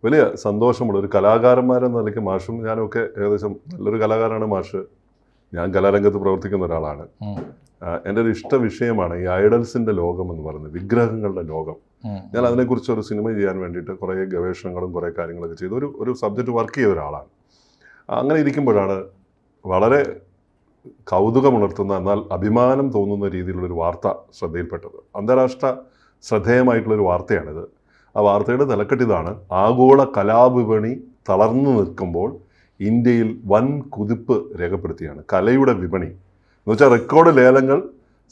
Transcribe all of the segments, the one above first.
വലിയ സന്തോഷമുള്ള ഒരു കലാകാരന്മാരെന്ന നിലയ്ക്ക് മാഷും ഞാനൊക്കെ ഏകദേശം നല്ലൊരു കലാകാരനാണ് മാഷ്. ഞാൻ കലാരംഗത്ത് പ്രവർത്തിക്കുന്ന ഒരാളാണ്. എൻ്റെ ഒരു ഇഷ്ട വിഷയമാണ് ഈ ഐഡൽസിൻ്റെ ലോകം എന്ന് പറയുന്നത്, വിഗ്രഹങ്ങളുടെ ലോകം. ഞാൻ അതിനെക്കുറിച്ച് ഒരു സിനിമ ചെയ്യാൻ വേണ്ടിയിട്ട് കുറേ ഗവേഷണങ്ങളും കുറേ കാര്യങ്ങളൊക്കെ ചെയ്ത് ഒരു സബ്ജക്റ്റ് വർക്ക് ചെയ്ത ഒരാളാണ്. അങ്ങനെ ഇരിക്കുമ്പോഴാണ് വളരെ കൗതുകമുണർത്തുന്ന എന്നാൽ അഭിമാനം തോന്നുന്ന രീതിയിലുള്ളൊരു വാർത്ത ശ്രദ്ധയിൽപ്പെട്ടത്. അന്താരാഷ്ട്ര ശ്രദ്ധേയമായിട്ടുള്ളൊരു വാർത്തയാണിത്. ആ വാർത്തയുടെ തലക്കെട്ടിതാണ്: ആഗോള കലാവിപണി തളർന്നു നിൽക്കുമ്പോൾ ഇന്ത്യയിൽ വൻ കുതിപ്പ് രേഖപ്പെടുത്തിയാണ് കലയുടെ വിപണി. എന്ന് വെച്ചാൽ റെക്കോർഡ് ലേലങ്ങൾ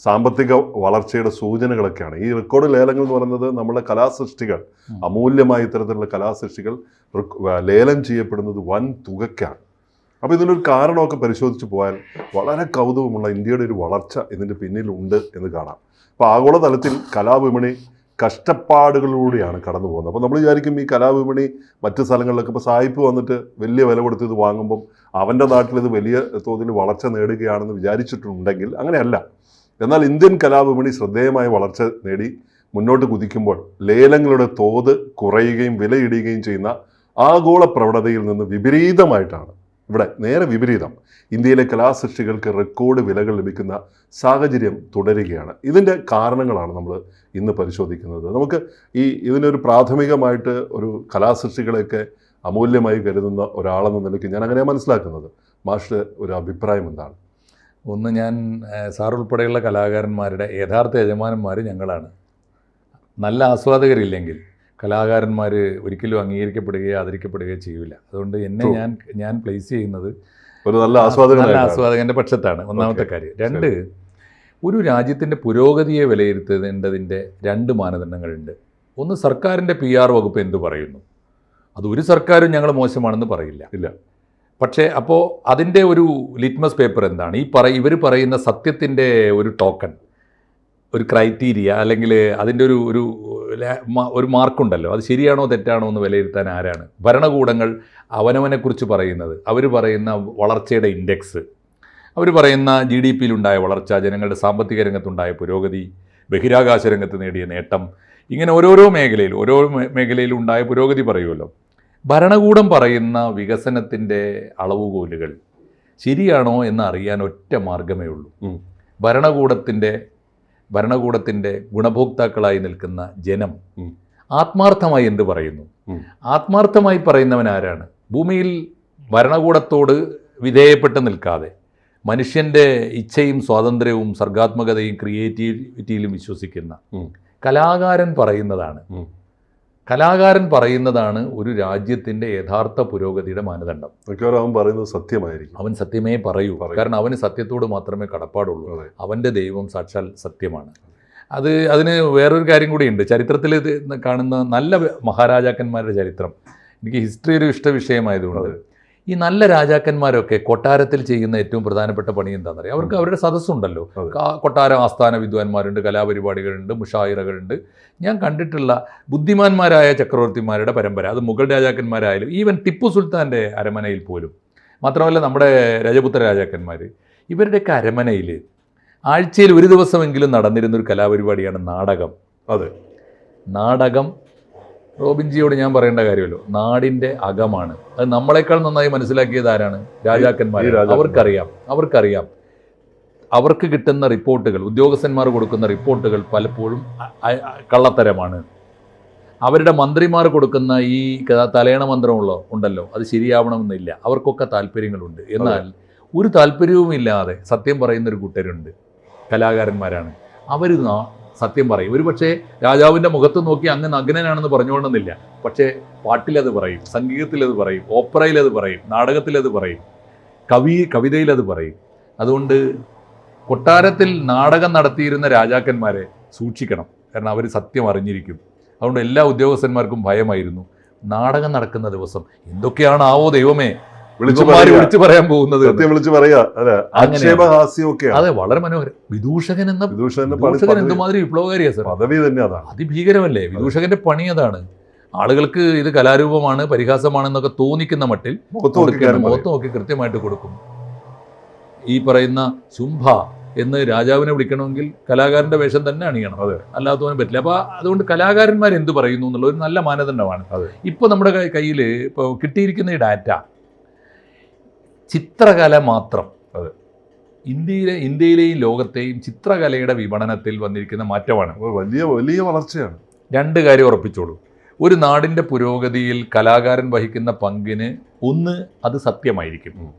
സാമ്പത്തിക വളർച്ചയുടെ സൂചനകളൊക്കെയാണ്. ഈ റെക്കോർഡ് ലേലങ്ങൾ എന്ന് പറയുന്നത് നമ്മുടെ കലാസൃഷ്ടികൾ, അമൂല്യമായ ഇത്തരത്തിലുള്ള കലാസൃഷ്ടികൾ ലേലം ചെയ്യപ്പെടുന്നത് വൻ തുകയ്ക്കാണ്. അപ്പോൾ ഇതിനൊരു കാരണമൊക്കെ പരിശോധിച്ച് പോയാൽ വളരെ കൗതുകമുള്ള ഇന്ത്യയുടെ ഒരു വളർച്ച ഇതിൻ്റെ പിന്നിലുണ്ട് എന്ന് കാണാം. അപ്പോൾ ആഗോളതലത്തിൽ കലാവിപണി കഷ്ടപ്പാടുകളിലൂടെയാണ് കടന്നു പോകുന്നത്. അപ്പോൾ നമ്മൾ വിചാരിക്കും ഈ കലാവിപണി മറ്റ് സ്ഥലങ്ങളിലൊക്കെ ഇപ്പോൾ സായിപ്പ് വന്നിട്ട് വലിയ വില കൊടുത്ത് ഇത് വാങ്ങുമ്പം അവൻ്റെ നാട്ടിലിത് വലിയ തോതിൽ വളർച്ച നേടുകയാണെന്ന് വിചാരിച്ചിട്ടുണ്ടെങ്കിൽ അങ്ങനെയല്ല. എന്നാൽ ഇന്ത്യൻ കലാവിപണി ശ്രദ്ധേയമായ വളർച്ച നേടി മുന്നോട്ട് കുതിക്കുമ്പോൾ ലേലങ്ങളുടെ തോത് കുറയുകയും വിലയിടുകയും ചെയ്യുന്ന ആഗോള പ്രവണതയിൽ നിന്ന് വിപരീതമായിട്ടാണ് ഇവിടെ നേരെ വിപരീതം ഇന്ത്യയിലെ കലാസൃഷ്ടികൾക്ക് റെക്കോർഡ് വിലകൾ ലഭിക്കുന്ന സാഹചര്യം തുടരുകയാണ്. ഇതിൻ്റെ കാരണങ്ങളാണ് നമ്മൾ ഇന്ന് പരിശോധിക്കുന്നത്. നമുക്ക് ഇതിനൊരു പ്രാഥമികമായിട്ട് ഒരു കലാസൃഷ്ടികളെയൊക്കെ അമൂല്യമായി കരുതുന്ന ഒരാളെന്ന നിലയ്ക്ക് ഞാൻ അങ്ങനെ മനസ്സിലാക്കുന്നത്. മാഷിൻ്റെ ഒരു അഭിപ്രായം എന്താണ്? ഒന്ന്, ഞാൻ സാറുൾപ്പെടെയുള്ള കലാകാരന്മാരുടെ യഥാർത്ഥ യജമാനന്മാർ ഞങ്ങളാണ്. നല്ല ആസ്വാദകരില്ലെങ്കിൽ കലാകാരന്മാർ ഒരിക്കലും അംഗീകരിക്കപ്പെടുകയോ ആദരിക്കപ്പെടുകയോ ചെയ്യില്ല. അതുകൊണ്ട് എന്നെ ഞാൻ പ്ലേസ് ചെയ്യുന്നത് ഒരു നല്ല ആസ്വാദകൻ്റെ പക്ഷത്താണ്. ഒന്നാമത്തെ കാര്യം. രണ്ട്, ഒരു രാജ്യത്തിൻ്റെ പുരോഗതിയെ വിലയിരുത്തേണ്ടതിൻ്റെ രണ്ട് മാനദണ്ഡങ്ങളുണ്ട്. ഒന്ന്, സർക്കാരിൻ്റെ PR വകുപ്പ് എന്ത് പറയുന്നു. അത് ഒരു സർക്കാരും ഞങ്ങൾ മോശമാണെന്ന് പറയില്ല, ഇല്ല. പക്ഷേ അപ്പോൾ അതിൻ്റെ ഒരു ലിറ്റ്മസ് പേപ്പർ എന്താണ്? ഇവർ പറയുന്ന സത്യത്തിൻ്റെ ഒരു ടോക്കൺ, ഒരു ക്രൈറ്റീരിയ, അല്ലെങ്കിൽ അതിൻ്റെ ഒരു മാർക്കുണ്ടല്ലോ, അത് ശരിയാണോ തെറ്റാണോ എന്ന് വിലയിരുത്താൻ ആരാണ്? ഭരണകൂടങ്ങൾ അവനവനെക്കുറിച്ച് പറയുന്നത്, അവർ പറയുന്ന വളർച്ചയുടെ ഇൻഡെക്സ്, അവർ പറയുന്ന GDP-യിലുണ്ടായ വളർച്ച, ജനങ്ങളുടെ സാമ്പത്തിക രംഗത്തുണ്ടായ പുരോഗതി, ബഹിരാകാശ രംഗത്ത് നേടിയ നേട്ടം, ഇങ്ങനെ ഓരോ മേഖലയിലും ഉണ്ടായ പുരോഗതി പറയുമല്ലോ. ഭരണകൂടം പറയുന്ന വികസനത്തിൻ്റെ അളവുകോലുകൾ ശരിയാണോ എന്ന് അറിയാൻ ഒറ്റ മാർഗമേ ഉള്ളൂ. ഭരണകൂടത്തിൻ്റെ ഗുണഭോക്താക്കളായി നിൽക്കുന്ന ജനം ആത്മാർത്ഥമായി എന്ത് പറയുന്നു? ആത്മാർത്ഥമായി പറയുന്നവൻ ആരാണ്? ഭൂമിയിൽ ഭരണകൂടത്തോട് വിധേയപ്പെട്ട് നിൽക്കാതെ മനുഷ്യൻ്റെ ഇച്ഛയും സ്വാതന്ത്ര്യവും സർഗാത്മകതയും ക്രിയേറ്റിവിറ്റിയിലും വിശ്വസിക്കുന്ന കലാകാരൻ പറയുന്നതാണ് ഒരു രാജ്യത്തിൻ്റെ യഥാർത്ഥ പുരോഗതിയുടെ മാനദണ്ഡം. അവൻ പറയുന്നത് സത്യമായിരിക്കും. അവൻ സത്യമേ പറയൂ. കാരണം അവന് സത്യത്തോട് മാത്രമേ കടപ്പാടുള്ളൂ. അവൻ്റെ ദൈവം സാക്ഷാൽ സത്യമാണ്. അതിന് വേറൊരു കാര്യം കൂടിയുണ്ട്. ചരിത്രത്തിൽ കാണുന്ന നല്ല മഹാരാജാക്കന്മാരുടെ ചരിത്രം എനിക്ക് ഹിസ്റ്ററി ഒരു ഇഷ്ട വിഷയമായതുകൊണ്ട്, ഈ നല്ല രാജാക്കന്മാരൊക്കെ കൊട്ടാരത്തിൽ ചെയ്യുന്ന ഏറ്റവും പ്രധാനപ്പെട്ട പണി എന്താണെന്ന് അറിയാം. അവർക്ക് അവരുടെ സദസ്സുണ്ടല്ലോ. കൊട്ടാര ആസ്ഥാന വിദ്വാൻമാരുണ്ട്, കലാപരിപാടികളുണ്ട്, മുഷായിറകളുണ്ട്. ഞാൻ കണ്ടിട്ടുള്ള ബുദ്ധിമാന്മാരായ ചക്രവർത്തിമാരുടെ പരമ്പര, അത് മുഗൾ രാജാക്കന്മാരായാലും ഈവൻ ടിപ്പു സുൽത്താൻ്റെ അരമനയിൽ പോലും, മാത്രമല്ല നമ്മുടെ രജപുത്ര രാജാക്കന്മാർ, ഇവരുടെയൊക്കെ അരമനയിൽ ആഴ്ചയിൽ ഒരു ദിവസമെങ്കിലും നടന്നിരുന്നൊരു കലാപരിപാടിയാണ് നാടകം. നാടകം റോബിൻജിയോട് ഞാൻ പറയേണ്ട കാര്യമല്ലോ, നാടിൻ്റെ അകമാണ്. അത് നമ്മളെക്കാൾ നന്നായി മനസ്സിലാക്കിയത് ആരാണ്? രാജാക്കന്മാർ. അവർക്കറിയാം അവർക്ക് കിട്ടുന്ന റിപ്പോർട്ടുകൾ, ഉദ്യോഗസ്ഥന്മാർ കൊടുക്കുന്ന റിപ്പോർട്ടുകൾ പലപ്പോഴും കള്ളത്തരമാണ്. അവരുടെ മന്ത്രിമാർ കൊടുക്കുന്ന ഈ തലയണ മന്ത്രം ഉണ്ടല്ലോ, അത് ശരിയാവണമെന്നില്ല. അവർക്കൊക്കെ താല്പര്യങ്ങളുണ്ട്. എന്നാൽ ഒരു താല്പര്യവുമില്ലാതെ സത്യം പറയുന്നൊരു കൂട്ടരുണ്ട്, കലാകാരന്മാരാണ്. അവർ സത്യം പറയും. ഒരു പക്ഷേ രാജാവിൻ്റെ മുഖത്ത് നോക്കി അങ്ങ് നഗ്നനാണെന്ന് പറഞ്ഞുകൊണ്ടെന്നില്ല, പക്ഷേ പാട്ടിലത് പറയും, സംഗീതത്തിലത് പറയും, ഓപ്പറയിലത് പറയും, നാടകത്തിലത് പറയും, കവിതയിലത് പറയും. അതുകൊണ്ട് കൊട്ടാരത്തിൽ നാടകം നടത്തിയിരുന്ന രാജാക്കന്മാരെ സൂക്ഷിക്കണം. കാരണം അവർ സത്യം അറിഞ്ഞിരിക്കും. അതുകൊണ്ട് എല്ലാ ഉദ്യോഗസ്ഥന്മാർക്കും ഭയമായിരുന്നു. നാടകം നടക്കുന്ന ദിവസം എന്തൊക്കെയാണാവോ ദൈവമേ വിളിച്ചു പറയാൻ പോകുന്നത്. അതെ, വളരെ മനോഹരം. വിദൂഷകൻ എന്തുമാതിരി വിപ്ലവകാരിയാ സർ. അതിഭീകരമല്ലേ വിദൂഷകന്റെ പണി? അതാണ്. ആളുകൾക്ക് ഇത് കലാരൂപമാണ്, പരിഹാസമാണെന്നൊക്കെ തോന്നിക്കുന്ന മട്ടിൽ മുഖത്ത് നോക്കി കൃത്യമായിട്ട് കൊടുക്കും. ഈ പറയുന്ന ശുംഭ എന്ന് രാജാവിനെ വിളിക്കണമെങ്കിൽ കലാകാരൻ്റെ വേഷം തന്നെ അണിയണം, അതെ. അല്ലാത്തവന് പറ്റില്ല. അപ്പോൾ അതുകൊണ്ട് കലാകാരന്മാർ എന്ത് പറയുന്നു എന്നുള്ള ഒരു നല്ല മാനദണ്ഡമാണ്. ഇപ്പോൾ നമ്മുടെ കയ്യിൽ ഇപ്പോൾ കിട്ടിയിരിക്കുന്ന ഈ ഡാറ്റ ചിത്രകല മാത്രം, അതെ, ഇന്ത്യയിലെയും ലോകത്തെയും ചിത്രകലയുടെ വിപണനത്തിൽ വന്നിരിക്കുന്ന മാറ്റമാണ്. വലിയ വലിയ വളർച്ചയാണ്. രണ്ട് കാര്യം ഉറപ്പിച്ചോളൂ. ഒരു നാടിൻ്റെ പുരോഗതിയിൽ കലാകാരൻ വഹിക്കുന്ന പങ്കിന് ഒന്ന് അത് സത്യമായിരിക്കും.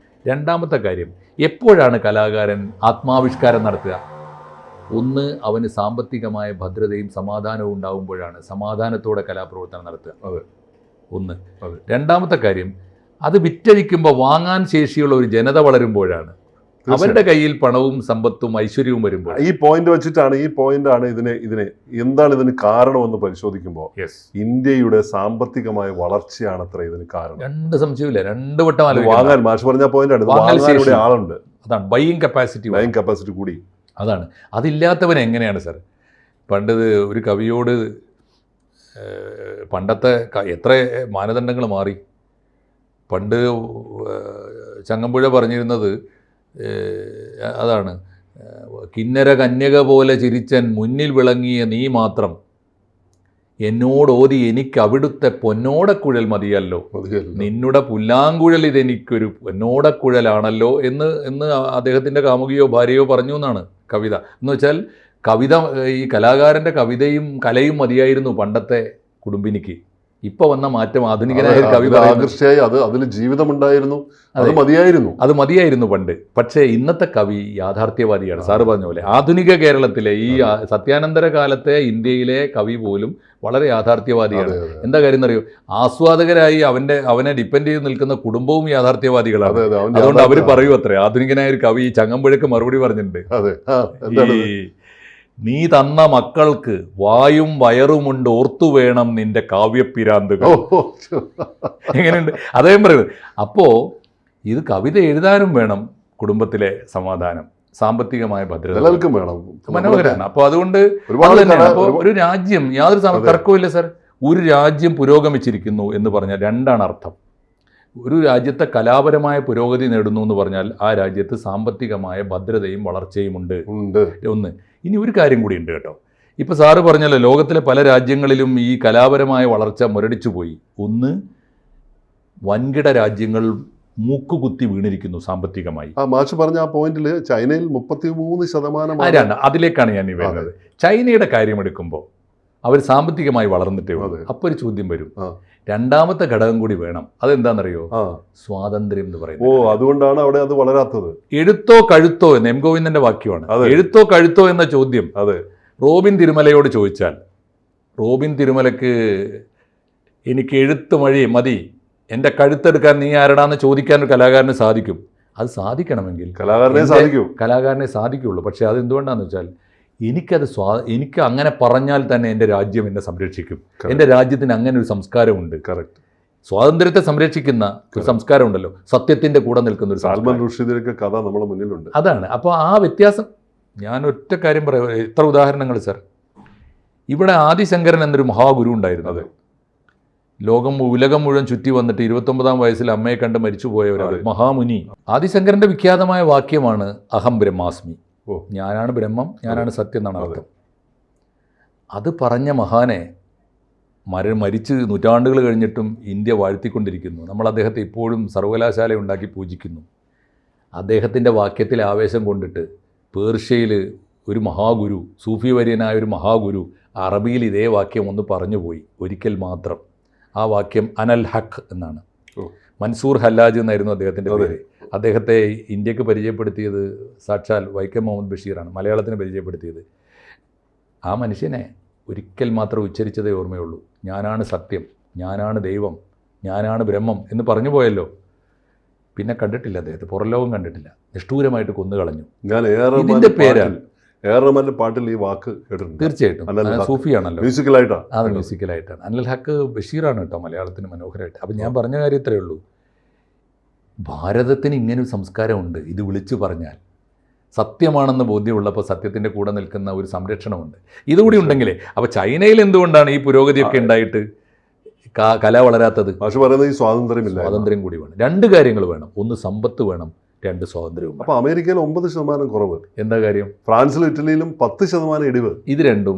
രണ്ടാമത്തെ കാര്യം, എപ്പോഴാണ് കലാകാരൻ ആത്മാവിഷ്കാരം നടത്തുക? ഒന്ന്, അവന് സാമ്പത്തികമായ ഭദ്രതയും സമാധാനവും ഉണ്ടാകുമ്പോഴാണ് സമാധാനത്തോടെ കലാപ്രവർത്തനം നടത്തുക. അതെ, ഒന്ന്. രണ്ടാമത്തെ കാര്യം, അത് വിറ്റഴിക്കുമ്പോൾ വാങ്ങാൻ ശേഷിയുള്ള ഒരു ജനത വളരുമ്പോഴാണ്, അവരുടെ കയ്യിൽ പണവും സമ്പത്തും ഐശ്വര്യവും വരുമ്പോൾ. ഈ പോയിന്റ് വെച്ചിട്ടാണ് ഇതിനെ എന്താണ് ഇതിന് കാരണമെന്ന് പരിശോധിക്കുമ്പോൾ ഇന്ത്യയുടെ സാമ്പത്തികമായ വളർച്ചയാണ് അത്ര ഇതിന് കാരണം. രണ്ട് സംശയമില്ല, രണ്ട് വട്ടം വാങ്ങാൻ മാഷ് പറഞ്ഞ പോയിന്റാണ്. ആളുണ്ട്, അതാണ് ബൈയിങ് കപ്പാസിറ്റി കൂടി. അതാണ്. അതില്ലാത്തവൻ എങ്ങനെയാണ് സാർ? പണ്ട് ഒരു കവിയോട് പണ്ടത്തെ എത്ര മാനദണ്ഡങ്ങൾ മാറി. പണ്ട് ചങ്ങമ്പുഴ പറഞ്ഞിരുന്നത് അതാണ്, കിന്നര കന്യക പോലെ ചിരിച്ചൻ മുന്നിൽ വിളങ്ങിയ നീ മാത്രം എന്നോടോതി എനിക്ക് അവിടുത്തെ പൊന്നോടക്കുഴൽ മതിയല്ലോ, നിന്നുടെ പുല്ലാങ്കുഴൽ ഇതെനിക്കൊരു പൊന്നോടക്കുഴലാണല്ലോ എന്ന് അദ്ദേഹത്തിൻ്റെ കാമുകിയോ ഭാര്യയോ പറഞ്ഞു എന്നാണ് കവിത. എന്ന് വെച്ചാൽ കവിത, ഈ കലാകാരൻ്റെ കവിതയും കലയും മതിയായിരുന്നു പണ്ടത്തെ കുടുംബിനിക്ക്. ഇപ്പൊ വന്ന മാറ്റം ആധുനികനായ കവി അതിൽ ജീവിതമുണ്ടായിരുന്നു, അത് മതിയായിരുന്നു പണ്ട്. പക്ഷേ ഇന്നത്തെ കവി യാഥാർത്ഥ്യവാദിയാണ്. സാറ് പറഞ്ഞ പോലെ ആധുനിക കേരളത്തിലെ ഈ സത്യാനന്തര കാലത്തെ ഇന്ത്യയിലെ കവി പോലും വളരെ യാഥാർത്ഥ്യവാദിയാണ്. എന്താ കാര്യം എന്നറിയോ? ആസ്വാദകരായി അവനെ ഡിപ്പെൻഡ് ചെയ്ത് നിൽക്കുന്ന കുടുംബവും യാഥാർത്ഥ്യവാദികളാണ്. അതുകൊണ്ട് അവർ പറയൂ അത്രേ, ആധുനികനായ ഒരു കവി ചങ്ങമ്പുഴക്ക് മറുപടി പറഞ്ഞിട്ടുണ്ട്, നീ തന്ന മക്കൾക്ക് വായും വയറുമുണ്ട് ഓർത്തു വേണം നിന്റെ കാവ്യപ്പിരാന്തുകൾ. എങ്ങനെയുണ്ട് അദ്ദേഹം പറയുന്നത്? അപ്പോൾ ഇത് കവിത എഴുതാനും വേണം കുടുംബത്തിലെ സമാധാനം, സാമ്പത്തികമായ ഭദ്രത വേണം, മനോഹരമാണ്. അപ്പോൾ അതുകൊണ്ട് അപ്പോൾ ഒരു രാജ്യം, യാതൊരു തർക്കവുമില്ല സർ, ഒരു രാജ്യം പുരോഗമിച്ചിരിക്കുന്നു എന്ന് പറഞ്ഞാൽ രണ്ടാണ് അർത്ഥം. ഒരു രാജ്യത്തെ കലാപരമായ പുരോഗതി നേടുന്നു എന്ന് പറഞ്ഞാൽ ആ രാജ്യത്ത് സാമ്പത്തികമായ ഭദ്രതയും വളർച്ചയും ഉണ്ട്. ഒന്ന്. ഇനി ഒരു കാര്യം കൂടി ഉണ്ട് കേട്ടോ. ഇപ്പോൾ സാറ് പറഞ്ഞല്ലോ, ലോകത്തിലെ പല രാജ്യങ്ങളിലും ഈ കലാപരമായ വളർച്ച മുരടിച്ചു പോയി. ഒന്ന്, വൻകിട രാജ്യങ്ങൾ മൂക്കുകുത്തി വീണിരിക്കുന്നു സാമ്പത്തികമായി. മാഷ് പറഞ്ഞ ആ പോയിന്റിൽ ചൈനയിൽ 33%. അതിലേക്കാണ് ഞാൻ ഈ വരുന്നത്. ചൈനയുടെ കാര്യമെടുക്കുമ്പോൾ അവർ സാമ്പത്തികമായി വളർന്നിട്ടേ ഉള്ളൂ. അപ്പോൾ ഒരു ചോദ്യം വരും, രണ്ടാമത്തെ ഘടകം കൂടി വേണം. അതെന്താണെന്നറിയോ? സ്വാതന്ത്ര്യം എന്ന് പറയുന്നത്. അതുകൊണ്ടാണ് അവിടെ അത് വളരാത്തത്. എഴുത്തോ കഴുത്തോ എന്ന് എം ഗോവിന്ദന്റെ വാക്യമാണ്. എഴുത്തോ കഴുത്തോ എന്ന ചോദ്യം റോബിൻ തിരുമലയോട് ചോദിച്ചാൽ, റോബിൻ തിരുമലക്ക് എനിക്ക് എഴുത്ത് മതി, എൻ്റെ കഴുത്തെടുക്കാൻ നീ ആരടാന്ന് ചോദിക്കാൻ ഒരു കലാകാരന് സാധിക്കും. അത് സാധിക്കണമെങ്കിൽ കലാകാരനെ സാധിക്കുള്ളൂ. പക്ഷേ അതെന്തുകൊണ്ടാണെന്ന് വെച്ചാൽ, എനിക്ക് അങ്ങനെ പറഞ്ഞാൽ തന്നെ എൻ്റെ രാജ്യം എന്നെ സംരക്ഷിക്കും. എൻ്റെ രാജ്യത്തിന് അങ്ങനെ ഒരു സംസ്കാരമുണ്ട്. കറക്റ്റ്. സ്വാതന്ത്ര്യത്തെ സംരക്ഷിക്കുന്ന ഒരു സംസ്കാരം ഉണ്ടല്ലോ, സത്യത്തിൻ്റെ കൂടെ നിൽക്കുന്ന ഒരു സൽമാൻ റുഷ്ദിയുടെയൊക്കെ കഥ നമ്മുടെ മുന്നിലുണ്ട്. അതാണ്. അപ്പോൾ ആ വ്യത്യാസം, ഞാൻ ഒറ്റ കാര്യം പറയാം, എത്ര ഉദാഹരണങ്ങൾ സർ. ഇവിടെ ആദിശങ്കരൻ എന്നൊരു മഹാഗുരു ഉണ്ടായിരുന്നു. ഉലകം മുഴുവൻ ചുറ്റി വന്നിട്ട് 29-ാം വയസ്സിൽ അമ്മയെ കണ്ട് മരിച്ചുപോയ ഒരാൾ, മഹാമുനി. ആദിശങ്കരൻ്റെ വിഖ്യാതമായ വാക്യമാണ് അഹം ബ്രഹ്മാസ്മി, ഞാനാണ് ബ്രഹ്മം, ഞാനാണ് സത്യം എന്നാണ് അർത്ഥം. അത് പറഞ്ഞ മഹാനെ മരിച്ച് നൂറ്റാണ്ടുകൾ കഴിഞ്ഞിട്ടും ഇന്ത്യ വാഴ്ത്തിക്കൊണ്ടിരിക്കുന്നു. നമ്മൾ അദ്ദേഹത്തെ ഇപ്പോഴും സർവകലാശാല ഉണ്ടാക്കി പൂജിക്കുന്നു. അദ്ദേഹത്തിൻ്റെ വാക്യത്തിൽ ആവേശം കൊണ്ടിട്ട് പേർഷ്യയിൽ ഒരു മഹാഗുരു, സൂഫി വര്യനായ ഒരു മഹാഗുരു അറബിയിൽ ഇതേ വാക്യം ഒന്ന് പറഞ്ഞുപോയി ഒരിക്കൽ മാത്രം. ആ വാക്യം അനൽ ഹഖ് എന്നാണ്. മൻസൂർ ഹല്ലാജ് എന്നായിരുന്നു അദ്ദേഹത്തിൻ്റെ പേര്. അദ്ദേഹത്തെ ഇന്ത്യക്ക് പരിചയപ്പെടുത്തിയത് സാക്ഷാൽ വൈക്കം മുഹമ്മദ് ബഷീറാണ്, മലയാളത്തിന് പരിചയപ്പെടുത്തിയത്. ആ മനുഷ്യനെ ഒരിക്കൽ മാത്രം ഉച്ചരിച്ചതേ ഓർമ്മയുള്ളൂ, ഞാനാണ് സത്യം, ഞാനാണ് ദൈവം, ഞാനാണ് ബ്രഹ്മം എന്ന് പറഞ്ഞു പോയല്ലോ. പിന്നെ കണ്ടിട്ടില്ല അദ്ദേഹത്തെ, പുറംലോകം കണ്ടിട്ടില്ല, നിഷ്ഠൂരമായിട്ട് കൊന്നുകളഞ്ഞു. ഇതിൻ്റെ പേരാണ് ഏറെമാൻ്റെ പാട്ടിൽ ഈ വാക്ക് കേട്ടിട്ടുണ്ട്. തീർച്ചയായിട്ടും സൂഫിയാണല്ലോ, മ്യൂസിക്കലായിട്ടാണ്. അത് മ്യൂസിക്കലായിട്ടാണ്. അനൽ ഹക്ക് ബഷീറാണ് കേട്ടോ മലയാളത്തിന് മനോഹരമായിട്ട്. അപ്പം ഞാൻ പറഞ്ഞ കാര്യം ഇത്രയേ ഉള്ളൂ, ഭാരതത്തിന് ഇങ്ങനൊരു സംസ്കാരമുണ്ട്. ഇത് വിളിച്ചു പറഞ്ഞാൽ സത്യമാണെന്ന് ബോധ്യമുള്ളപ്പോൾ സത്യത്തിൻ്റെ കൂടെ നിൽക്കുന്ന ഒരു സംരക്ഷണമുണ്ട്. ഇതുകൂടി ഉണ്ടെങ്കിലേ. അപ്പോൾ ചൈനയിൽ എന്തുകൊണ്ടാണ് ഈ പുരോഗതിയൊക്കെ ഉണ്ടായിട്ട് കല വളരാത്തത്? പറയുന്നത് ഈ സ്വാതന്ത്ര്യം കൂടി വേണം. രണ്ട് കാര്യങ്ങൾ വേണം. ഒന്ന്, സമ്പത്ത് വേണം. 2 സ്വാതന്ത്ര്യവും. അപ്പോൾ അമേരിക്കയിൽ 9% കുറവ്, എന്താ കാര്യം? ഫ്രാൻസിലും ഇറ്റലിയിലും 10% ഇടിവ്. ഇത് രണ്ടും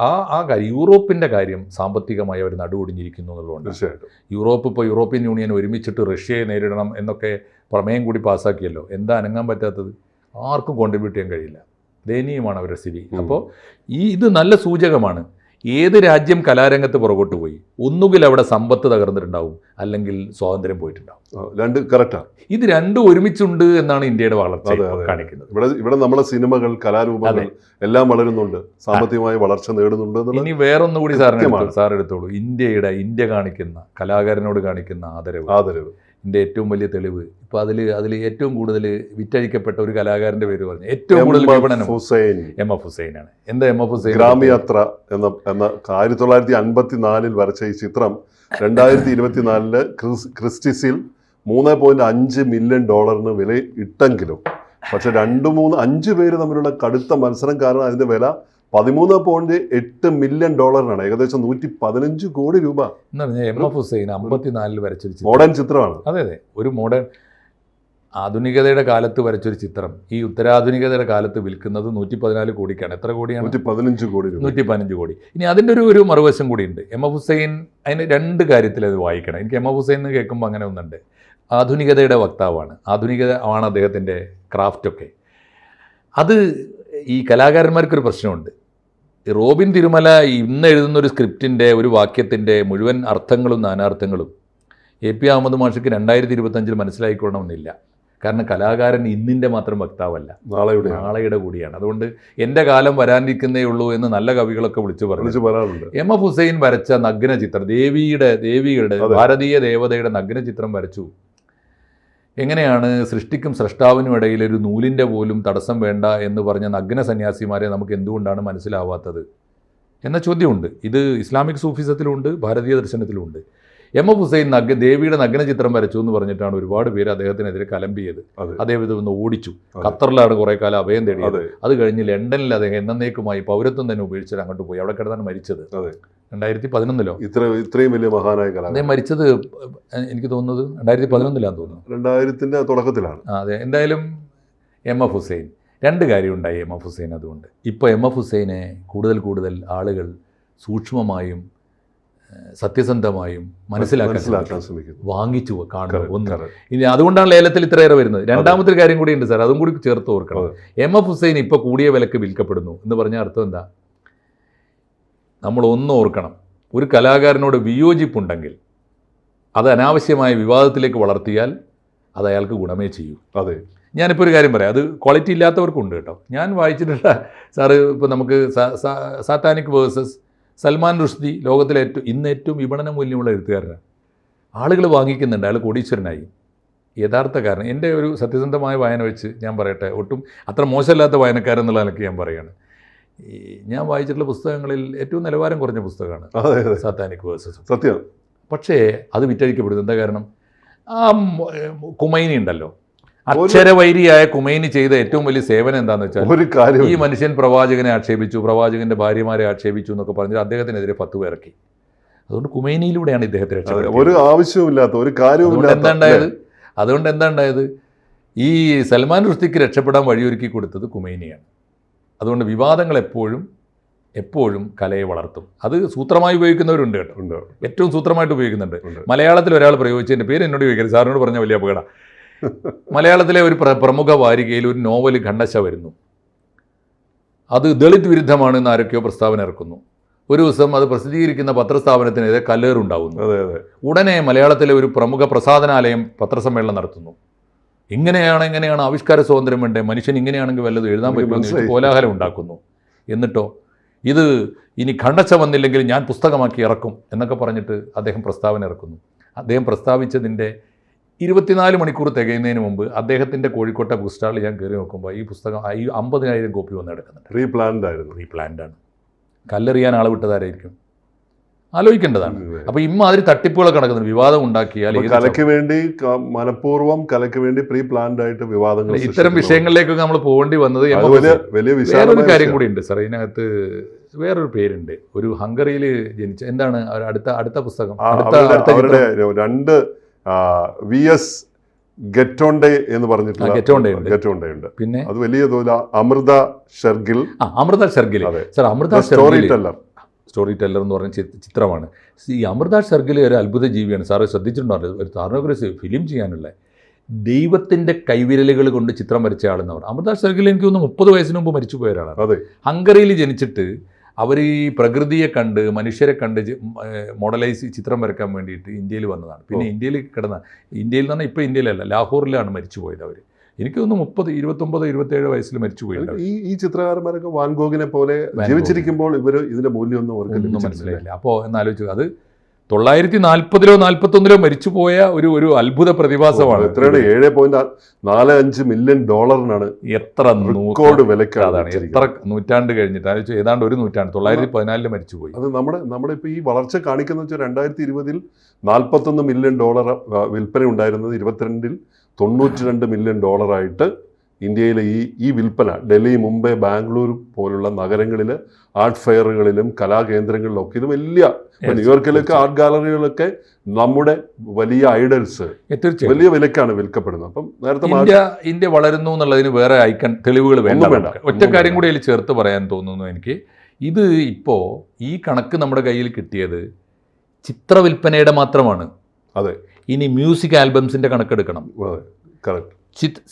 ആ കാര്യം യൂറോപ്പിൻ്റെ കാര്യം സാമ്പത്തികമായി അവർ നടുവൊടിഞ്ഞിരിക്കുന്നു എന്നുള്ളതുകൊണ്ട്. തീർച്ചയായിട്ടും യൂറോപ്പ് ഇപ്പോൾ യൂറോപ്യൻ യൂണിയൻ ഒരുമിച്ചിട്ട് റഷ്യയെ നേരിടണം എന്നൊക്കെ പ്രമേയം കൂടി പാസ്സാക്കിയല്ലോ. എന്താ അനങ്ങാൻ പറ്റാത്തത്? ആർക്കും കോൺട്രിബ്യൂട്ട് ചെയ്യാൻ കഴിയില്ല. ദയനീയമാണ് അവരുടെ സ്ഥിതി. അപ്പോൾ ഇത് നല്ല സൂചകമാണ്. ഏത് രാജ്യം കലാരംഗത്ത് പുറകോട്ട് പോയി, ഒന്നുകിൽ അവിടെ സമ്പത്ത് തകർന്നിട്ടുണ്ടാവും, അല്ലെങ്കിൽ സ്വാതന്ത്ര്യം പോയിട്ടുണ്ടാവും. രണ്ട് കറക്റ്റാണ്. ഇത് രണ്ടും ഒരുമിച്ചുണ്ട് എന്നാണ് ഇന്ത്യയുടെ വളർച്ച കാണിക്കുന്നത്. ഇവിടെ നമ്മുടെ സിനിമകൾ, കലാരൂപങ്ങൾ എല്ലാം വളരുന്നുണ്ട്, സാമ്പത്തികമായി വളർച്ച നേടുന്നുണ്ട്. ഇനി വേറൊന്നുകൂടി സാർ എടുത്തോളൂ. ഇന്ത്യ കാണിക്കുന്ന കലാകാരനോട് കാണിക്കുന്ന ആദരവ് ഇതിൻ്റെ ഏറ്റവും വലിയ തെളിവ്. ഇപ്പോൾ അതിൽ ഏറ്റവും കൂടുതൽ വിറ്റഴിക്കപ്പെട്ട ഒരു കലാകാരൻ്റെ പേര് പറഞ്ഞു, ഏറ്റവും കൂടുതൽ വിപണനം എം എഫ് ഹുസൈനാണ്. എന്താ എം എഫ് ഹുസൈൻ? ഗ്രാമയാത്ര എന്ന 1954 വരച്ച ഈ ചിത്രം 2024 ക്രിസ്റ്റിസിൽ $3.5 മില്യൺ വില ഇട്ടെങ്കിലും, പക്ഷെ 5 പേര് തമ്മിലുള്ള കടുത്ത മത്സരം കാരണം അതിന്റെ വില $13.8 മില്യൺ, ഏകദേശം 115 കോടി രൂപ. എന്ന് പറഞ്ഞാൽ എം എഫ് ഹുസൈൻ 54 വരച്ചൊരു മോഡേൺ ചിത്രമാണ്. അതെ, ഒരു മോഡേൺ ആധുനികതയുടെ കാലത്ത് വരച്ചൊരു ചിത്രം ഈ ഉത്തരാധുനികതയുടെ കാലത്ത് വിൽക്കുന്നത് 114 കോടിക്കാണ്. എത്ര കോടിയാണ്? 115 കോടി. 115 കോടി. ഇനി അതിൻ്റെ ഒരു മറുവശം കൂടിയുണ്ട്. എം എഫ് ഹുസൈൻ അതിന് 2 കാര്യത്തിൽ അത് വായിക്കണം. എനിക്ക് എം എഫ് ഹുസൈൻ എന്ന് കേൾക്കുമ്പോൾ അങ്ങനെ ഒന്നുണ്ട്. ആധുനികതയുടെ വക്താവാണ്, ആധുനികത ആണ് അദ്ദേഹത്തിൻ്റെ ക്രാഫ്റ്റൊക്കെ. അത് ഈ കലാകാരന്മാർക്കൊരു പ്രശ്നമുണ്ട്. റോബിൻ തിരുമല ഇന്ന് എഴുതുന്ന ഒരു സ്ക്രിപ്റ്റിൻ്റെ, ഒരു വാക്യത്തിൻ്റെ മുഴുവൻ അർത്ഥങ്ങളും നാനാർത്ഥങ്ങളും AP അഹമ്മദ് മാഷിക്ക് 2025 മനസ്സിലായിക്കൊള്ളണമെന്നില്ല. കാരണം കലാകാരൻ ഇന്നിൻ്റെ മാത്രം വക്താവല്ല, നാളെയുടെ കൂടിയാണ്. അതുകൊണ്ട് എൻ്റെ കാലം വരാനിരിക്കുന്നേ ഉള്ളൂ എന്ന് നല്ല കവികളൊക്കെ വിളിച്ചു പറയാറുണ്ട്. എം എഫ് ഹുസൈൻ വരച്ച നഗ്ന ചിത്രം, ദേവിയുടെ ഭാരതീയ ദേവതയുടെ നഗ്ന ചിത്രം വരച്ചു. എങ്ങനെയാണ് സൃഷ്ടിക്കും സ്രഷ്ടാവിനും ഇടയിൽ ഒരു നൂലിൻ്റെ പോലും തടസ്സം വേണ്ട എന്ന് പറഞ്ഞ നഗ്ന സന്യാസിമാരെ നമുക്ക് എന്തുകൊണ്ടാണ് മനസ്സിലാവാത്തത് എന്ന ചോദ്യമുണ്ട്. ഇത് ഇസ്ലാമിക് സൂഫിസത്തിലുണ്ട്, ഭാരതീയ ദർശനത്തിലുണ്ട്. എം എഫ് ഹുസൈൻ ദേവിയുടെ നഗ്ന ചിത്രം വരച്ചു എന്ന് പറഞ്ഞിട്ടാണ് ഒരുപാട് പേര് അദ്ദേഹത്തിനെതിരെ കലമ്പിയത്. അദ്ദേഹത്തെ ഒന്ന് ഓടിച്ചു. ഖത്തറിലാണ് കുറേ കാലം അഭയം തേടിയത്. അത് കഴിഞ്ഞ് ലണ്ടനിൽ അദ്ദേഹം എന്നേക്കുമായി പൗരത്വം തന്നെ ഉപേക്ഷിച്ചിട്ട് അങ്ങോട്ട് പോയി. അവിടെ കിടന്നാണ് മരിച്ചത് 2011. ഇത്രയും വലിയ മഹാനായ കലാകാരൻ അദ്ദേഹം മരിച്ചത് എനിക്ക് തോന്നുന്നത് 2011 തോന്നുന്നു, 2000-ന്റെ തുടക്കത്തിലാണ്. അതെ. എന്തായാലും എം എഫ് ഹുസൈൻ 2 കാര്യമുണ്ടായി എം എഫ് ഹുസൈൻ. അതുകൊണ്ട് ഇപ്പോൾ എം എഫ് ഹുസൈനെ കൂടുതൽ ആളുകൾ സൂക്ഷ്മമായും സത്യസന്ധമായും മനസ്സിലാക്കാൻ ശ്രമിക്കുന്നു, വാങ്ങിച്ചു കാണുന്നു. ഒന്ന് ഇനി അതുകൊണ്ടാണ് ലേലത്തിൽ ഇത്രയേറെ വരുന്നത്. രണ്ടാമത്തെ കാര്യം കൂടി ഉണ്ട് സാർ, അതും കൂടി ചേർത്ത് ഓർക്കണം. എം എഫ് ഹുസൈൻ ഇപ്പോൾ കൂടിയ വിലക്ക് വിൽക്കപ്പെടുന്നു എന്ന് പറഞ്ഞ അർത്ഥം എന്താ? നമ്മൾ ഒന്ന് ഓർക്കണം, ഒരു കലാകാരനോട് വിയോജിപ്പുണ്ടെങ്കിൽ അത് അനാവശ്യമായ വിവാദത്തിലേക്ക് വളർത്തിയാൽ അത് അയാൾക്ക് ഗുണമേ ചെയ്യൂ. അതെ, ഞാനിപ്പോൾ ഒരു കാര്യം പറയാം, അത് ക്വാളിറ്റി ഇല്ലാത്തവർക്കുണ്ട് കേട്ടോ. ഞാൻ വായിച്ചിട്ടുള്ള സാറ്, ഇപ്പോൾ നമുക്ക് സാത്താനിക് വേഴ്സസ് സൽമാൻ റുഷ്ദി ലോകത്തിലെ ഇന്ന് ഏറ്റവും വിപണന മൂല്യമുള്ള എഴുത്തുകാരനാണ്. ആളുകൾ വാങ്ങിക്കുന്നുണ്ട്, അയാൾ കോടീശ്വരനായി. യഥാർത്ഥ കാരണം എൻ്റെ ഒരു സത്യസന്ധമായ വായന വെച്ച് ഞാൻ പറയട്ടെ, ഒട്ടും അത്ര മോശമല്ലാത്ത വായനക്കാരെന്നുള്ള നിലയ്ക്ക് ഞാൻ പറയുകയാണ്. ഞാൻ വായിച്ചിട്ടുള്ള പുസ്തകങ്ങളിൽ ഏറ്റവും നിലവാരം കുറഞ്ഞ പുസ്തകമാണ് സാത്താനിക് വേഴ്സസ്. സത്യം. പക്ഷേ അത് വിറ്റഴിക്കപ്പെടുന്നു. എന്താ കാരണം? ആ കുമൈനി ഉണ്ടല്ലോ, അക്ഷരവൈരിയായ കുമൈനി ചെയ്ത ഏറ്റവും വലിയ സേവനം എന്താണെന്ന് വെച്ചാൽ, ഈ മനുഷ്യൻ പ്രവാചകനെ ആക്ഷേപിച്ചു, പ്രവാചകന്റെ ഭാര്യമാരെ ആക്ഷേപിച്ചു എന്നൊക്കെ പറഞ്ഞിട്ട് അദ്ദേഹത്തിനെതിരെ ഫത്വ ഇറക്കി. അതുകൊണ്ട് കുമൈനിയിലൂടെയാണ് ഇദ്ദേഹത്തെ രക്ഷപ്പെടുന്നത്. ഒരു ആവശ്യവുമില്ലാത്ത ഒരു കാര്യവും. അതുകൊണ്ട് എന്താ ഉണ്ടായത്? ഈ സൽമാൻ റുഷ്ദിക്ക് രക്ഷപ്പെടാൻ വഴിയൊരുക്കി കൊടുത്തത് കുമൈനിയാണ്. അതുകൊണ്ട് വിവാദങ്ങൾ എപ്പോഴും കലയെ വളർത്തും. അത് സൂത്രമായി ഉപയോഗിക്കുന്നവരുണ്ട് കേട്ടോ, ഏറ്റവും സൂത്രമായിട്ട് ഉപയോഗിക്കുന്നുണ്ട്. മലയാളത്തിൽ ഒരാൾ പ്രയോഗിച്ചതിൻ്റെ പേര് എന്നോട് ചോദിക്കരുത്, സാറിനോട് പറഞ്ഞ വലിയ അപകടം. മലയാളത്തിലെ ഒരു പ്രമുഖ വാരികയിൽ ഒരു നോവൽ ഖണ്ഡശ വരുന്നു, അത് ദളിത് വിരുദ്ധമാണെന്ന് ആരൊക്കെയോ പ്രസ്താവന ഇറക്കുന്നു. ഒരു ദിവസം അത് പ്രസിദ്ധീകരിക്കുന്ന പത്രസ്ഥാപനത്തിനെതിരെ കല്ലേറുണ്ടാവുന്നു. ഉടനെ മലയാളത്തിലെ ഒരു പ്രമുഖ പ്രസാധനാലയം പത്രസമ്മേളനം നടത്തുന്നു. ഇങ്ങനെയാണ് ആവിഷ്കാര സ്വാതന്ത്ര്യം വേണ്ടേ, മനുഷ്യൻ ഇങ്ങനെയാണെങ്കിൽ വല്ലതും എഴുതാൻ പറ്റുമെന്ന് കോലാഹലം ഉണ്ടാക്കുന്നു. എന്നിട്ടോ ഇത് ഇനി ഖണ്ഡശ വന്നില്ലെങ്കിൽ ഞാൻ പുസ്തകമാക്കി ഇറക്കും എന്നൊക്കെ പറഞ്ഞിട്ട് അദ്ദേഹം പ്രസ്താവന ഇറക്കുന്നു. അദ്ദേഹം പ്രസ്താവിച്ചതിൻ്റെ 24 മണിക്കൂർ തികയുന്നതിന് മുമ്പ് അദ്ദേഹത്തിൻ്റെ കോഴിക്കോട്ടെ ബുക്ക് സ്റ്റാളിൽ ഞാൻ കയറി നോക്കുമ്പോൾ ഈ പുസ്തകം 50,000 കോപ്പി വന്ന് എടുക്കുന്നുണ്ട്. റീപ്ലാൻഡ് ആണ്. കല്ലെറിയാൻ ആളെ വിട്ടതാരായിരിക്കും? ആലോചിക്കേണ്ടതാണ്. അപ്പോൾ ഇമ്മാതിരി തട്ടിപ്പുകളൊക്കെ നടക്കുന്നുണ്ട്. വിവാദം ഉണ്ടാക്കിയാൽ കലയ്ക്ക് വേണ്ടി മനഃപൂർവ്വം കലയ്ക്ക് വേണ്ടി പ്രീ പ്ലാൻഡ് ആയിട്ട് വിവാദങ്ങൾ, ഇത്തരം വിഷയങ്ങളിലേക്കൊക്കെ നമ്മൾ പോകേണ്ടി വന്നത്. വേറൊരു കാര്യം കൂടി ഉണ്ട് സാർ, ഇതിനകത്ത് വേറൊരു പേരുണ്ട്. ഒരു ഹംഗറിയിൽ ജനിച്ച, എന്താണ് അടുത്ത പുസ്തകം, അവരുടെ 2 VS ഗെറ്റോണ്ടെ എന്ന് പറഞ്ഞിട്ടുള്ള ഗെറ്റോണ്ടെ ഉണ്ട്. ഗെറ്റോണ്ടെ ഉണ്ട്. പിന്നെ അത് വലിയ തോതിൽ അമൃത ഷെർഗിൽ, അമൃത ഷെർഗിൽ. അതെ. സർ, അമൃത സ്റ്റോറി ടെല്ലർ എന്ന് പറഞ്ഞ ചിത്രമാണ്. ഈ അമൃത ഷെർഗിൽ ഒരു അത്ഭുത ജീവിയാണ്. സാറ് ശ്രദ്ധിച്ചിട്ടുണ്ടോ? ഒരു താരണോഗ്രസ് ഫിലിം ചെയ്യാനുള്ള ദൈവത്തിൻ്റെ കൈവിരലുകൾ കൊണ്ട് ചിത്രം വരച്ച ആളെന്ന് പറഞ്ഞു. അമൃത ഷെർഗിൽ എനിക്ക് തോന്നുന്നു 30 വയസ്സിന് മുമ്പ് മരിച്ചു പോയ ഒരാളാണ്. അതെ. ഹംഗറിയിൽ ജനിച്ചിട്ട് അവർ ഈ പ്രകൃതിയെ കണ്ട് മനുഷ്യരെ കണ്ട് മോഡലൈസ് ചിത്രം വരയ്ക്കാൻ വേണ്ടിയിട്ട് ഇന്ത്യയിൽ വന്നതാണ്. പിന്നെ ഇന്ത്യയിൽ ഇന്ത്യയിൽ എന്ന് പറഞ്ഞാൽ ഇപ്പോൾ ഇന്ത്യയിലല്ല, ലാഹോറിലാണ് മരിച്ചു പോയത് അവർ. എനിക്ക് തോന്നുന്നു 29-27 വയസ്സിൽ മരിച്ചു പോയിട്ടുണ്ട്. ഈ ചിത്രകാരന്മാരൊക്കെ വാൻഗോഗിനെ പോലെ ജീവിച്ചിരിക്കുമ്പോൾ ഇവർ ഇതിന്റെ മൂല്യമൊന്നും അവർക്ക് മനസ്സിലായില്ല. അപ്പോൾ എന്നാലോചിച്ചു, അത് 940-ലോ 41-ലോ മരിച്ചുപോയ ഒരു അത്ഭുത പ്രതിഭാസമാണ്. എത്രയാണ്? $7.45 മില്യൺ എത്ര റെക്കോർഡ് വിലക്കാണ്. എത്ര നൂറ്റാണ്ട് കഴിഞ്ഞിട്ട് ആലോചിച്ചു, ഏതാണ്ട് ഒരു നൂറ്റാണ്ട്, 914 മരിച്ചുപോയി. അത് നമ്മുടെ ഇപ്പോൾ ഈ വളർച്ച കാണിക്കുന്ന വെച്ചാൽ 2020 $41 മില്യൺ വിൽപ്പന ഉണ്ടായിരുന്നത് 22 $92 മില്യൺ ആയിട്ട് ഇന്ത്യയിലെ ഈ വിൽപ്പന ഡൽഹി, മുംബൈ, ബാംഗ്ലൂർ പോലുള്ള നഗരങ്ങളിൽ ആർട്ട് ഫെയറുകളിലും കലാകേന്ദ്രങ്ങളിലും ഒക്കെ ഇത് വലിയ, ന്യൂയോർക്കിലൊക്കെ ആർട്ട് ഗാലറികളൊക്കെ നമ്മുടെ വലിയ ഐഡൽസ് വലിയ വിലക്കാണ് വിൽക്കപ്പെടുന്നത്. അപ്പം നേരത്തെ ഇന്ത്യ വളരുന്നു എന്നുള്ളതിന് വേറെ തെളിവുകൾ വേണ്ട. ഒറ്റ കാര്യം കൂടി അതിൽ ചേർത്ത് പറയാൻ തോന്നുന്നു എനിക്ക്. ഇത് ഇപ്പോൾ ഈ കണക്ക് നമ്മുടെ കയ്യിൽ കിട്ടിയത് ചിത്രവിൽപ്പനയുടെ മാത്രമാണ്. അതെ. ഇനി മ്യൂസിക് ആൽബംസിന്റെ കണക്കെടുക്കണം. കറക്റ്റ്.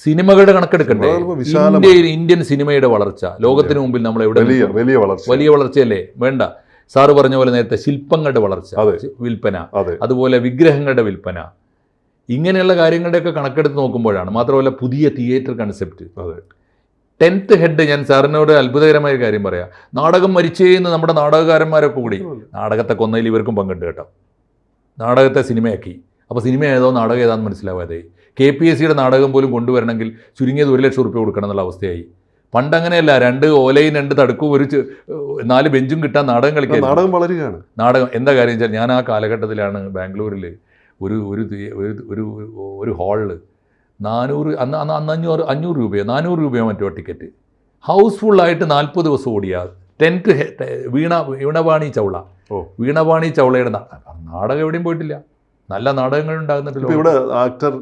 സിനിമകളുടെ കണക്കെടുക്കണ്ടേ? ഇന്ത്യൻ സിനിമയുടെ വളർച്ച ലോകത്തിന് മുമ്പിൽ നമ്മൾ എവിടെ വലിയ വളർച്ചയല്ലേ? വേണ്ട. സാറ് പറഞ്ഞ പോലെ നേരത്തെ ശില്പങ്ങളുടെ വളർച്ച, വിൽപ്പന, അതുപോലെ വിഗ്രഹങ്ങളുടെ വിൽപ്പന, ഇങ്ങനെയുള്ള കാര്യങ്ങളുടെയൊക്കെ കണക്കെടുത്ത് നോക്കുമ്പോഴാണ്. മാത്രമല്ല പുതിയ തിയേറ്റർ കൺസെപ്റ്റ്. 10th ഹെഡ്, ഞാൻ സാറിനോട് അത്ഭുതകരമായ കാര്യം പറയാം. നാടകം മരിച്ചേന്ന് നമ്മുടെ നാടകകാരന്മാരൊക്കെ കൂടി നാടകത്തെ കൊന്നതിൽ ഇവർക്കും പങ്കുണ്ട് കേട്ടോ. നാടകത്തെ സിനിമയാക്കി. അപ്പോൾ സിനിമ ഏതോ നാടകം ഏതാണെന്ന് മനസ്സിലാവാതെ KPSCയുടെ നാടകം പോലും കൊണ്ടുവരണമെങ്കിൽ ചുരുങ്ങിയത് 1 ലക്ഷം രൂപ കൊടുക്കണം എന്നുള്ള അവസ്ഥയായി. പണ്ടങ്ങനെയല്ല, 2 ഓലയും 2 തടുക്കും 4 ബെഞ്ചും കിട്ടാൻ നാടകം കളിക്കാൻ. നാടകം വളരുകയാണ്. നാടകം എന്താ കാര്യം വെച്ചാൽ, ഞാൻ ആ കാലഘട്ടത്തിലാണ് ബാംഗ്ലൂരിൽ ഒരു ഹാളിൽ 500 രൂപയോ മറ്റോ ടിക്കറ്റ്, ഹൗസ്ഫുള്ളായിട്ട് 40 ദിവസം ഓടിയ 10th വീണവാണി ചൗളയുടെ നാടകം എവിടെയും പോയിട്ടില്ല. നല്ല നാടകങ്ങൾ ഉണ്ടാകുന്നുണ്ടല്ലോ. ഇവിടെ ആക്ടർ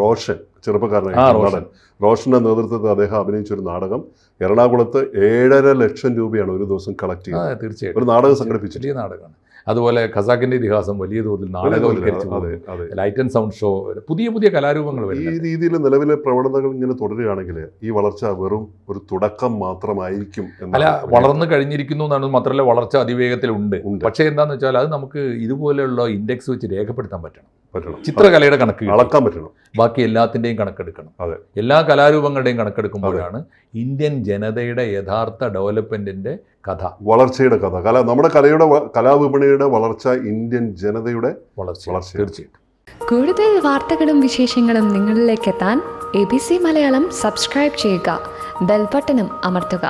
റോഷൻ, ചെറുപ്പക്കാരനായ റോഷന്റെ നേതൃത്വത്തിൽ അദ്ദേഹം അഭിനയിച്ചൊരു നാടകം എറണാകുളത്ത് 7.5 ലക്ഷം രൂപയാണ് ഒരു ദിവസം കളക്ട് ചെയ്യുന്നത്. തീർച്ചയായിട്ടും ഒരു നാടകം സംഘടിപ്പിച്ചു. വലിയ നാടകമാണ്. അതുപോലെ ഖസാക്കിന്റെ ഇതിഹാസം വലിയ തോതിൽ നാടകവൽക്കരിച്ചു. ലൈറ്റ് ആൻഡ് സൗണ്ട് ഷോ, പുതിയ കലാരൂപങ്ങൾ. ഈ രീതിയിൽ നിലവിലെ പ്രവണതകൾ ഇങ്ങനെ തുടരുകയാണെങ്കിൽ ഈ വളർച്ച വെറും ഒരു തുടക്കം മാത്രമായിരിക്കും. അല്ല, വളർന്നു കഴിഞ്ഞിരിക്കുന്നു എന്നാണ്. മാത്രമല്ല വളർച്ച അതിവേഗത്തിലുണ്ട്. പക്ഷേ എന്താന്ന് വെച്ചാൽ അത് നമുക്ക് ഇതുപോലെയുള്ള ഇൻഡെക്സ് വെച്ച് രേഖപ്പെടുത്താൻ പറ്റണം. ചിത്രകലയുടെ കണക്ക് അളക്കാൻ പറ്റണം. ബാക്കി എല്ലാത്തിൻ്റെയും കണക്കെടുക്കണം. എല്ലാ കലാരൂപങ്ങളുടെയും കണക്കെടുക്കുമ്പോഴാണ് ഇന്ത്യൻ ജനതയുടെ യഥാർത്ഥ ഡെവലപ്മെന്റിന്റെ കഥ, വളർച്ചയുടെ കഥ. നമ്മുടെ കലാവിപണിയുടെ വളർച്ച, ഇന്ത്യൻ ജനതയുടെ വളർച്ച. തീർച്ചയായിട്ടും. കൂടുതൽ വാർത്തകളും വിശേഷങ്ങളും നിങ്ങളിലേക്ക് എത്താൻ ABC മലയാളം സബ്സ്ക്രൈബ് ചെയ്യുക, ബെൽബട്ടനും അമർത്തുക.